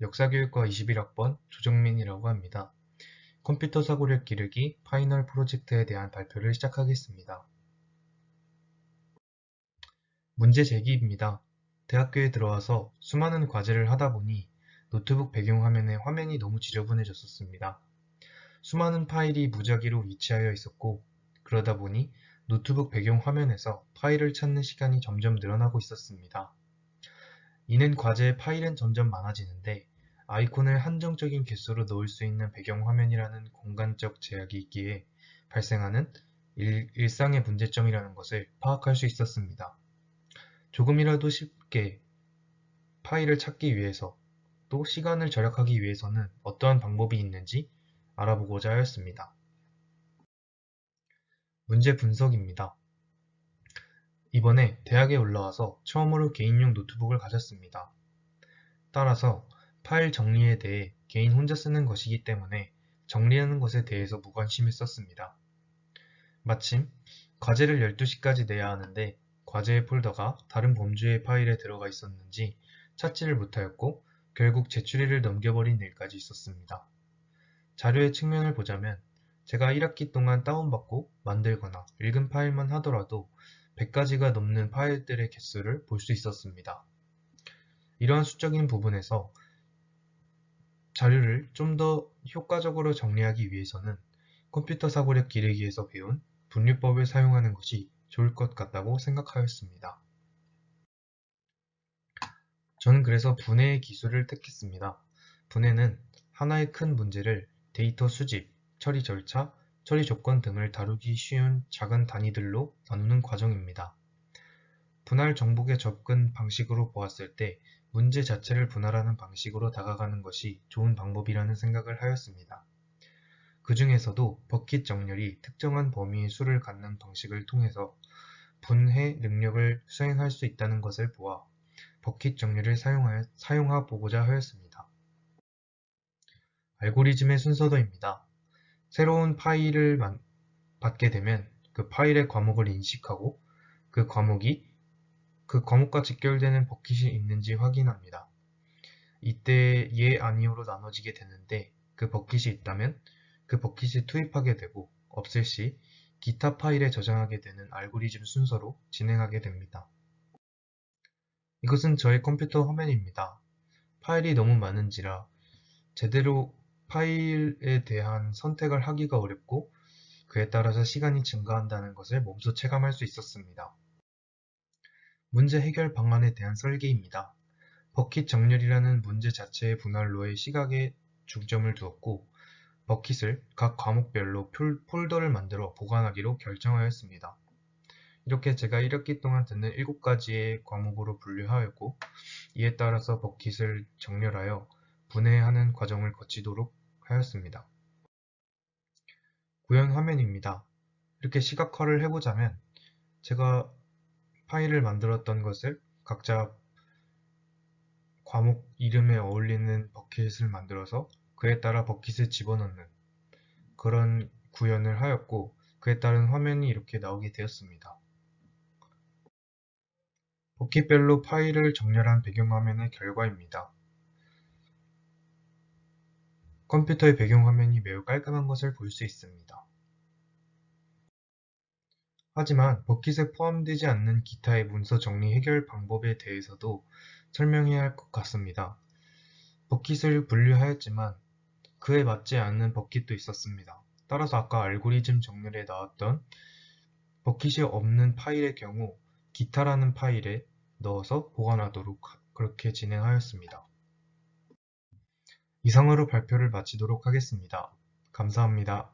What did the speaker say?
역사교육과 21학번 조정민이라고 합니다. 컴퓨터 사고력 기르기 파이널 프로젝트에 대한 발표를 시작하겠습니다. 문제 제기입니다. 대학교에 들어와서 수많은 과제를 하다 보니 노트북 배경화면에 화면이 너무 지저분해졌었습니다. 수많은 파일이 무작위로 위치하여 있었고 그러다 보니 노트북 배경화면에서 파일을 찾는 시간이 점점 늘어나고 있었습니다. 이는 과제의 파일은 점점 많아지는데 아이콘을 한정적인 개수로 넣을 수 있는 배경화면이라는 공간적 제약이 있기에 발생하는 일상의 문제점이라는 것을 파악할 수 있었습니다. 조금이라도 쉽게 파일을 찾기 위해서 또 시간을 절약하기 위해서는 어떠한 방법이 있는지 알아보고자 하였습니다. 문제 분석입니다. 이번에 대학에 올라와서 처음으로 개인용 노트북을 가졌습니다. 따라서 파일 정리에 대해 개인 혼자 쓰는 것이기 때문에 정리하는 것에 대해서 무관심했었습니다. 마침 과제를 12시까지 내야 하는데 과제의 폴더가 다른 범주의 파일에 들어가 있었는지 찾지를 못하였고 결국 제출일을 넘겨버린 일까지 있었습니다. 자료의 측면을 보자면 제가 1학기 동안 다운받고 만들거나 읽은 파일만 하더라도 100가지가 넘는 파일들의 개수를 볼 수 있었습니다. 이러한 수적인 부분에서 자료를 좀 더 효과적으로 정리하기 위해서는 컴퓨터 사고력 기르기에서 배운 분류법을 사용하는 것이 좋을 것 같다고 생각하였습니다. 저는 그래서 분해의 기술을 택했습니다. 분해는 하나의 큰 문제를 데이터 수집, 처리 절차, 처리 조건 등을 다루기 쉬운 작은 단위들로 나누는 과정입니다. 분할 정복의 접근 방식으로 보았을 때 문제 자체를 분할하는 방식으로 다가가는 것이 좋은 방법이라는 생각을 하였습니다. 그 중에서도 버킷 정렬이 특정한 범위의 수를 갖는 방식을 통해서 분해 능력을 수행할 수 있다는 것을 보아 버킷 정렬을 사용하 보고자 하였습니다. 알고리즘의 순서도입니다. 새로운 파일을 받게 되면 그 파일의 과목을 인식하고 그 과목이 그 과목과 직결되는 버킷이 있는지 확인합니다. 이때 예, 아니오로 나눠지게 되는데 그 버킷이 있다면 그 버킷을 투입하게 되고 없을 시 기타 파일에 저장하게 되는 알고리즘 순서로 진행하게 됩니다. 이것은 저의 컴퓨터 화면입니다. 파일이 너무 많은지라 제대로 파일에 대한 선택을 하기가 어렵고 그에 따라서 시간이 증가한다는 것을 몸소 체감할 수 있었습니다. 문제 해결 방안에 대한 설계입니다. 버킷 정렬이라는 문제 자체의 분할로의 시각에 중점을 두었고 버킷을 각 과목별로 폴더를 만들어 보관하기로 결정하였습니다. 이렇게 제가 1학기 동안 듣는 7가지의 과목으로 분류하였고 이에 따라서 버킷을 정렬하여 분해하는 과정을 거치도록 하였습니다. 구현 화면입니다. 이렇게 시각화를 해보자면 제가 파일을 만들었던 것을 각자 과목 이름에 어울리는 버킷을 만들어서 그에 따라 버킷을 집어넣는 그런 구현을 하였고 그에 따른 화면이 이렇게 나오게 되었습니다. 버킷별로 파일을 정렬한 배경화면의 결과입니다. 컴퓨터의 배경화면이 매우 깔끔한 것을 볼 수 있습니다. 하지만 버킷에 포함되지 않는 기타의 문서 정리 해결 방법에 대해서도 설명해야 할 것 같습니다. 버킷을 분류하였지만 그에 맞지 않는 버킷도 있었습니다. 따라서 아까 알고리즘 정렬에 나왔던 버킷이 없는 파일의 경우 기타라는 파일에 넣어서 보관하도록 그렇게 진행하였습니다. 이상으로 발표를 마치도록 하겠습니다. 감사합니다.